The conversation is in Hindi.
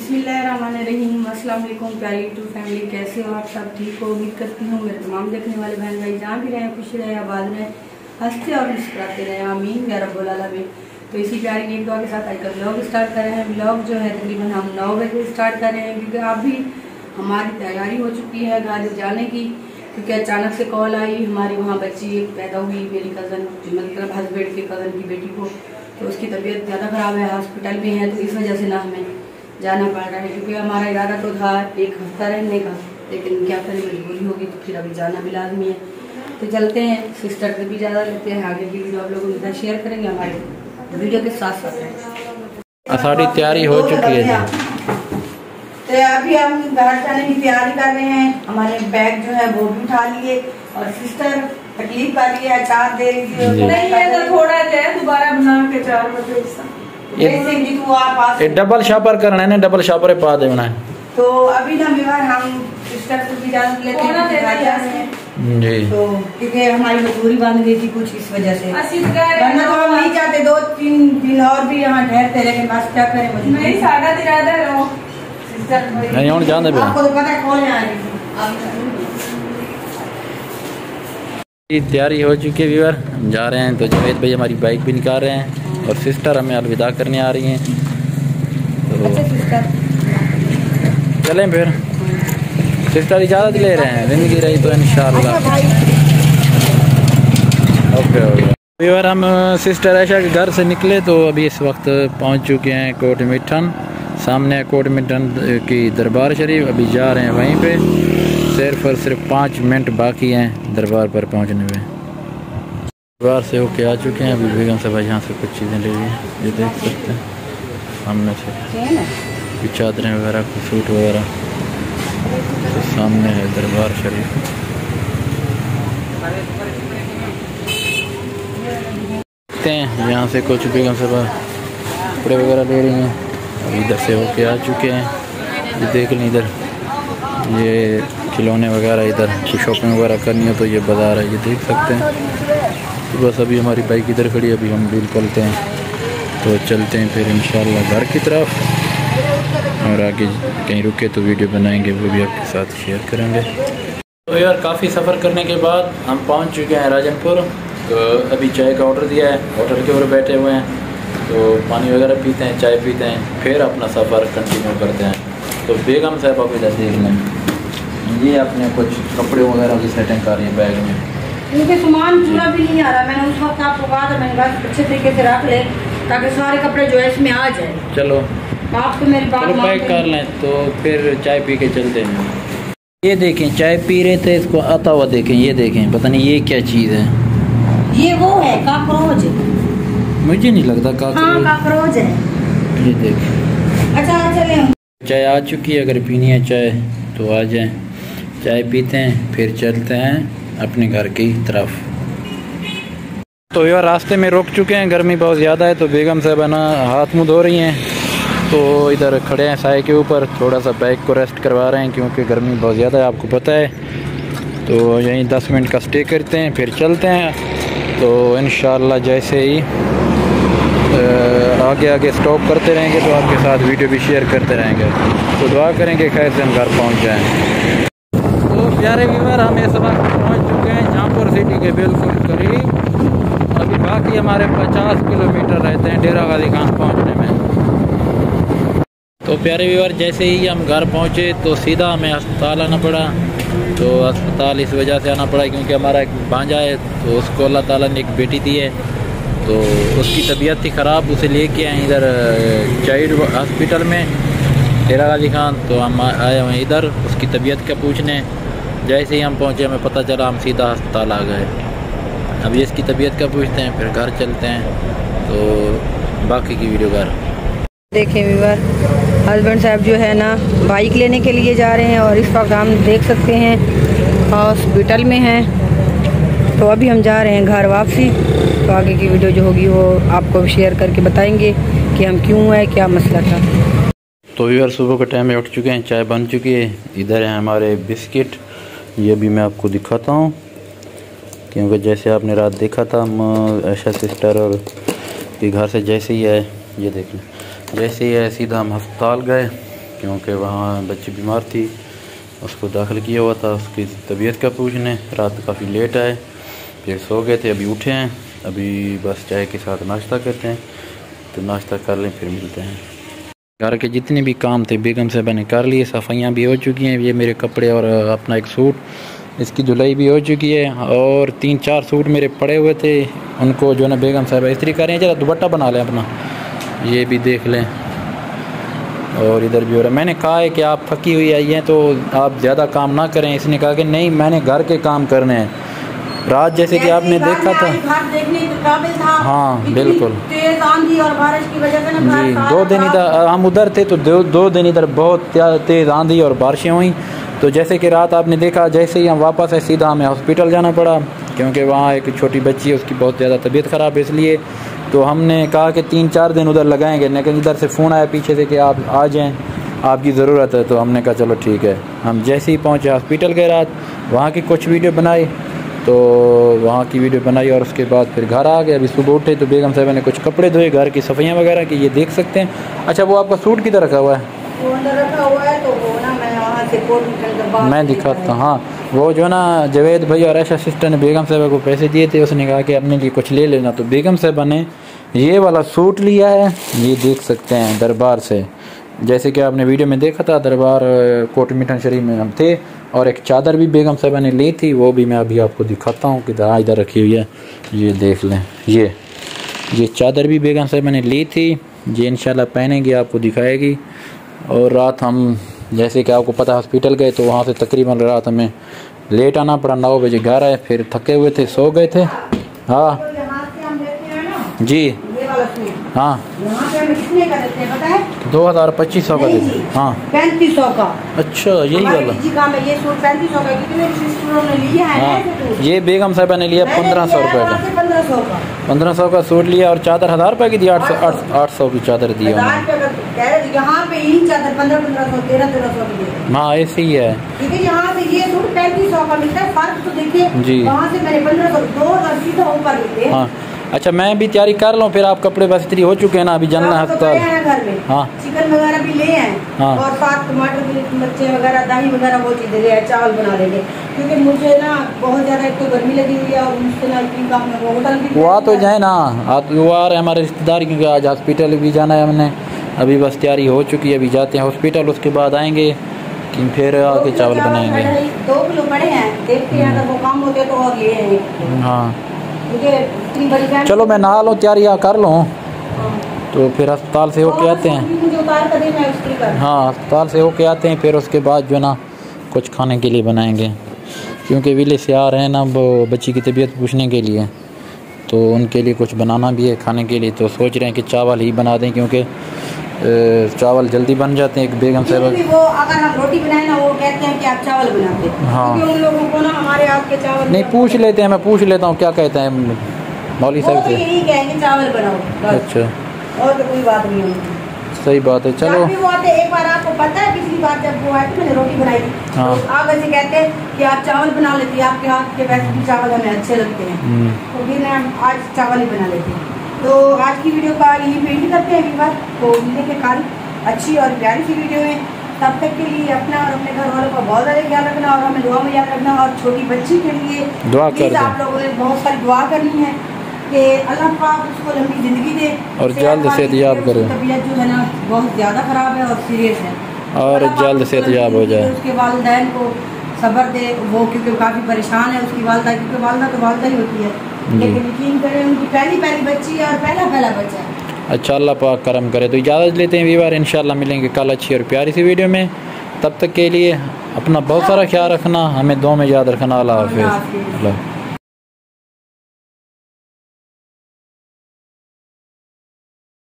बिस्मिल्लाहिर्रहमानिर्रहीम। अस्सलाम वालेकुम प्यारी यूट्यूब फैमिली, कैसे हो आप? सब ठीक हो? उम्मीद करती हूँ मेरे तमाम देखने वाले बहन भाई जहाँ भी रहे खुश रहे, आबाद रहे, हंसते और मुस्कुराते रहे, आमीन या रब्बुल आलमीन। तो इसी प्यारी नेक दुआ के साथ आज का व्लॉग स्टार्ट कर रहे हैं। व्लॉग जो है तकरीबन हम 9 बजे स्टार्ट कर रहे हैं, क्योंकि अभी हमारी तैयारी हो चुकी है घर जाने की, क्योंकि अचानक से कॉल आई। हमारी वहाँ बच्ची एक पैदा हुई, मेरी कज़न, मतलब हस्बैंड के कज़न की बेटी को, तो उसकी तबीयत ज़्यादा ख़राब है, हॉस्पिटल में है, तो इस वजह से ना हमें जाना पड़ रहा है। क्योंकि हमारा इरादा तो था एक हफ्ता रहने का, लेकिन क्या करें, मजबूरी होगी, तो फिर अभी जाना भी लाजमी है। तो चलते हैं, सिस्टर से भी ज़्यादा लेते हैं, आगे की वीडियो आप लोगों के साथ शेयर करेंगे हमारे वीडियो के साथ साथ। सारी तैयारी हो चुकी है, तो अभी हम घर जाने की तैयारी कर रहे हैं। हमारे बैग जो है वो भी उठा लिए, और सिस्टर तकलीफ कर रही है, अचार दे रही है, नहीं है तो थोड़ा जो है दोबारा बना के अचार ये डबल शापर करना है ना, डबल शापर पा देना है। तो अभी ना विवाह हम सिस्टर से भी इजाजत लेते हैं जी, तो क्योंकि हमारी मजबूरी बन गई थी कुछ इस वजह से, वरना तो हम नहीं चाहते 2-3 दिन और भी यहाँ ठहरते, लेकिन बस क्या करें, नहीं साढ़ा इरादा है सिस्टर नहीं और जाने पे आपको तो पता है कौन आ रही थी। तैयारी हो चुकी है व्यूअर, हम जा रहे हैं। तो जावेद भाई हमारी बाइक भी निकाल रहे हैं और सिस्टर हमें अलविदा करने आ रही हैं। तो चलें फिर, सिस्टर इजाज़त ले रहे हैं, ज़िंदगी रही तो इंशाअल्लाह। ओके व्यूअर, हम सिस्टर आयशा के घर से निकले तो अभी इस वक्त पहुंच चुके हैं कोट मिठन। सामने कोट मिठन की दरबार शरीफ, अभी जा रहे हैं वहीं पे। सिर्फ 5 मिनट बाकी हैं दरबार पर पहुंचने में। दरबार से होके आ चुके हैं, अभी बेगम साहब यहाँ से कुछ चीज़ें ले ली, ये देख सकते हैं सामने से, चादरें वगैरह, सूट वगैरह। तो सामने है दरबार शरीफ। देखते हैं यहाँ से कुछ बेगम साहब कपड़े वगैरह ले रही हैं, अभी इधर से होके आ चुके हैं। ये देख लें, इधर ये खिलौने वगैरह, इधर कुछ शॉपिंग वगैरह करनी हो तो ये बाज़ार है, ये देख सकते हैं। तो बस अभी हमारी बाइक इधर खड़ी है, अभी हम भी निकलते हैं, तो चलते हैं फिर इंशाल्लाह घर की तरफ, और आगे कहीं रुके तो वीडियो बनाएंगे, वो भी आपके साथ शेयर करेंगे। तो यार काफ़ी सफ़र करने के बाद हम पहुंच चुके हैं राजनपुर। तो अभी चाय का ऑर्डर दिया है, होटल के ऊपर बैठे हुए हैं, तो पानी वगैरह पीते हैं, चाय पीते हैं, फिर अपना सफ़र कंटिन्यू करते हैं। तो बेगम साहब आप इधर देख लें, ये अपने कुछ कपड़े वगैरह की सेटिंग कर रही है बैग में। इनके सामान पूरा भी नहीं आ रहा, मैंने उस वक्त आपको कहा था मैंने बस अच्छे तरीके से रख ले ताकि सारे कपड़े जो है इसमें आ जाए। चलो आप तो मेरी बात पैक कर लें, तो फिर चाय पी के चलते हैं। ये देखें, चाय पी रहे थे, इसको आता हुआ देखें, ये देखें, पता नहीं ये क्या चीज़ है। ये वो है काकरोच, मुझे नहीं लगता काकरोच है। ये देखें। अच्छा चले, चाय आ चुकी है, अगर पीनी है चाय तो आ जाएं, चाय पीते हैं, फिर चलते हैं अपने घर की तरफ। तो यार रास्ते में रुक चुके हैं, गर्मी बहुत ज़्यादा है, तो बेगम साहब ना हाथ मुँह धो रही हैं, तो इधर खड़े हैं साए के ऊपर, थोड़ा सा बाइक को रेस्ट करवा रहे हैं, क्योंकि गर्मी बहुत ज़्यादा है, आपको पता है। तो यहीं 10 मिनट का स्टे करते हैं, फिर चलते हैं। तो इंशाअल्लाह जैसे ही आगे स्टॉप करते रहेंगे तो आपके साथ वीडियो भी शेयर करते रहेंगे। तो दुआ करेंगे खैर से हम घर पहुँच जाएँ। तो प्यारे व्यूअर, हम इस वक्त पहुँच चुके हैं जहाँपुर सिटी के बिल्कुल करीब। अभी बाकी हमारे 50 किलोमीटर रहते हैं डेरा गाजी खान पहुँचने में। तो प्यारे व्यूअर, जैसे ही हम घर पहुँचे तो सीधा हमें अस्पताल आना पड़ा। तो अस्पताल इस वजह से आना पड़ा क्योंकि हमारा एक भांजा है, तो उसको अल्लाह ताला ने एक बेटी दी है, तो उसकी तबीयत थी ख़राब, उसे लेके आए इधर चाइल्ड हॉस्पिटल में डेरा गाजी खान। तो हम आए हुए इधर उसकी तबीयत का पूछने। जैसे ही हम पहुँचे हमें पता चला, हम सीधा अस्पताल आ गए। अभी इसकी तबीयत का पूछते हैं, फिर घर चलते हैं, तो बाकी की वीडियो घर देखें। व्यूअर, हस्बैंड साहब जो है ना बाइक लेने के लिए जा रहे हैं, और इस वक्त हम देख सकते हैं हॉस्पिटल में हैं। तो अभी हम जा रहे हैं घर वापसी, तो आगे की वीडियो जो होगी वो आपको शेयर करके बताएंगे कि हम क्यों आए, क्या मसला था। तो व्यूअर, सुबह के टाइम में उठ चुके हैं, चाय बन चुकी है, इधर है हमारे बिस्किट, ये भी मैं आपको दिखाता हूँ, क्योंकि जैसे आपने रात देखा था हम आयशा सिस्टर और के घर से जैसे ही आए, ये देख लें, जैसे ही आए सीधा हम अस्पताल गए। क्योंकि वहाँ बच्ची बीमार थी, उसको दाखिल किया हुआ था उसकी तबीयत का पूछने। रात काफ़ी लेट आए, फिर सो गए थे, अभी उठे हैं। अभी बस चाय के साथ नाश्ता करते हैं, तो नाश्ता कर लें फिर मिलते हैं। घर के जितने भी काम थे बेगम साहबा ने कर लिए, सफाइयाँ भी हो चुकी हैं। ये मेरे कपड़े और अपना एक सूट, इसकी धुलाई भी हो चुकी है। और 3-4 सूट मेरे पड़े हुए थे, उनको जो है ना बेगम साहबा इस्त्री कर रहे हैं। जरा दुपट्टा बना लें अपना, ये भी देख लें। और इधर भी हो रहा है। मैंने कहा है कि आप थकी हुई आई हैं तो आप ज़्यादा काम ना करें। इसने कहा कि नहीं, मैंने घर के काम करने हैं। रात जैसे कि आपने देखा था, देखने के काबिल था। हाँ बिल्कुल, तेज आंधी और बारिश की वजह से ना जी 2 दिन इधर हम उधर थे तो 2 दिन इधर बहुत तेज़ आंधी और बारिशें हुई। तो जैसे कि रात आपने देखा, जैसे ही हम वापस आए सीधा हमें हॉस्पिटल जाना पड़ा, क्योंकि वहाँ एक छोटी बच्ची है, उसकी बहुत ज़्यादा तबीयत ख़राब है। इसलिए तो हमने कहा कि 3-4 दिन उधर लगाएंगे, लेकिन इधर से फ़ोन आया पीछे से कि आप आ जाएँ, आपकी ज़रूरत है। तो हमने कहा चलो ठीक है। हम जैसे ही पहुँचे हॉस्पिटल गए, रात वहाँ की कुछ वीडियो बनाई, तो वहाँ की वीडियो बनाई और उसके बाद फिर घर आ गए। अभी सुबह उठे तो बेगम साहबा ने कुछ कपड़े धोए, घर की सफाइयाँ वगैरह की, ये देख सकते हैं। अच्छा, वो आपका सूट किधर रखा हुआ है? वो अंदर रखा हुआ है, तो वो ना मैं वहाँ से कोट निकल कर बाहर मैं दिखाता हूँ। हाँ, वो जो ना जवेद भाई और ऐशा सिस्टर ने बेगम साहबा को पैसे दिए थे, उसने कहा कि अपने लिए कुछ ले लेना। तो बेगम साहबा ने ये वाला सूट लिया है, ये देख सकते हैं, दरबार से। जैसे कि आपने वीडियो में देखा था, दरबार कोट मीठन शरीफ में हम थे। और एक चादर भी बेगम साहबा ने ली थी, वो भी मैं अभी आपको दिखाता हूँ कि इधर रखी हुई है, ये देख लें। ये चादर भी बेगम साहबा ने ली थी, ये इंशाल्लाह पहनेंगी, आपको दिखाएगी। और रात हम जैसे कि आपको पता हॉस्पिटल गए, तो वहाँ से तकरीबन रात हमें लेट आना पड़ा, 9 बजे घर आए, फिर थके हुए थे, सो गए थे। हाँ जी, हाँ 2200 का देते। हाँ 3500 का। अच्छा, यही वाला ये सूट 3500 का, कितने सिस्टरों ने लिया है। हाँ, ये बेगम साहबा ने लिया 1500 रुपये का। 1500 का सूट लिया और चादर 1000 रुपये की दी, 800 की चादर दी। यहाँ पे ही चादर 1500 1300 की। हाँ ऐसे ही है, क्योंकि यहाँ से ये सूट 3500 का मिलता है। फर्क तो देखिए जी, वहाँ से मैंने 1500 2000 सीधा ऊपर लेते। हाँ अच्छा, मैं भी तैयारी कर लूँ, फिर आप कपड़े बस इतनी हो चुके हैं ना, अभी जाना है अस्पताल। घर में हाँ चिकन वगैरह भी ले आए। हाँ, और साथ टमाटर की मिर्चे वगैरह, दही वगैरह वो चीज़ें ले आए, चावल बना देंगे। क्योंकि मुझे ना बहुत ज़्यादा एक तो गर्मी लगी हुई है, और मुझसे ना होटल भी वो आ तो जाए ना, आप वो आ रहे हमारे रिश्तेदार, क्योंकि आज हॉस्पिटल भी जाना है हमने। अभी बस तैयारी हो चुकी है, अभी जाते हैं हॉस्पिटल, उसके बाद आएंगे कि फिर आके चावल बनाएंगे। 2 किलो पड़े हैं, देखते हैं अगर वो काम होते तो और ले आएंगे। हाँ मुझे चलो मैं नहा लूँ, तैयारी कर लूँ, तो फिर अस्पताल से होके आते हैं। हाँ अस्पताल से होके आते हैं, फिर उसके बाद जो ना कुछ खाने के लिए बनाएंगे, क्योंकि विलेज से आ रहे हैं ना वो बच्ची की तबीयत पूछने के लिए, तो उनके लिए कुछ बनाना भी है खाने के लिए। तो सोच रहे हैं कि चावल ही बना दें, क्योंकि चावल जल्दी बन जाते हैं। एक बेगम साहब वो अगर हम रोटी बनाए ना, वो कहते हैं कि आप चावल बनाते हैं। हाँ उन लोगों को ना हमारे हाथ के चावल नहीं, पूछ लेते हैं, मैं पूछ लेता हूँ क्या कहते हैं मौली साहब से। यही कहेंगे चावल बनाओ। अच्छा, और तो कोई बात नहीं होती। सही बात है। चलो भी वो आते, एक बार आपको पता है पिछली बार जब वो आए थे मैंने रोटी बनाई थी, हाँ, तो आप ऐसे कहते हैं कि आप चावल बना लेती है, आपके हाथ के वैसे भी चावल हमें अच्छे लगते हैं। तो फिर हम आज चावल ही बना लेते हैं। तो आज की वीडियो का यही पेंट करते हैं बार, तो मिलने के कल अच्छी और प्यारी सी वीडियो है। तब तक के लिए अपना और अपने घर वालों का बहुत ज़्यादा ख्याल रखना, और हमें दुआ में याद रखना। और छोटी बच्ची के लिए दुआ कर आप लोगों ने बहुत सारी दुआ करनी है कि अल्लाह पाक उसको लंबी ज़िंदगी दे और जल्द सेहतयाब करे। तबीयत जो है ना बहुत ज़्यादा ख़राब है और सीरियस है, और जल्द सेहतयाब हो जाए। उसके वालिदैन को सब्र दे, वो क्योंकि काफ़ी परेशान है उसकी वालदा, क्योंकि वालदा तो वालदा ही होती है, लेकिन यकीन करें उनकी पहली बच्ची है और पहला बच्चा है। अच्छा, अल्लाह पाक करम करे। तो इजाज़त लेते हैं वीवर, इंशाल्लाह मिलेंगे कल अच्छी और प्यारी सी वीडियो में। तब तक के लिए अपना बहुत सारा ख्याल रखना, हमें दुआ में याद रखना। अल्लाह हाफ़िज़।